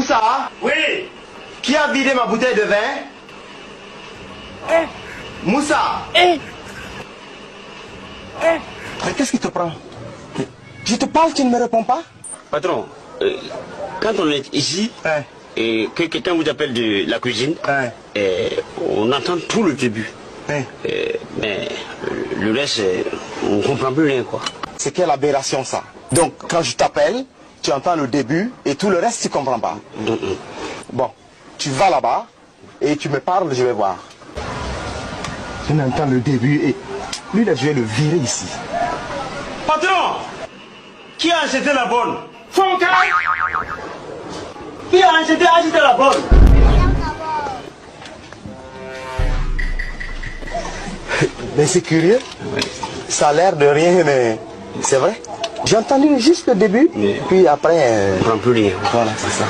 Moussa? Oui. Qui a vidé ma bouteille de vin? Moussa? Mais qu'est-ce qui te prend? Je te parle, tu ne me réponds pas? Patron, quand on est ici, et que quelqu'un vous appelle de la cuisine, on entend tout le début. Mais le reste, on ne comprend plus rien, quoi. C'est quelle aberration, ça? Donc, quand je t'appelle, tu entends le début et tout le reste, tu ne comprends pas. Bon, tu vas là-bas et tu me parles, je vais voir. Je n'entends le début et lui, là, je vais le virer ici. Patron, qui a acheté la bonne? Fonka. Qui a acheté la bonne? Mais c'est curieux. Ça a l'air de rien, mais c'est vrai. J'ai entendu juste le début, puis après... On ne comprend plus rien. Voilà, c'est ça.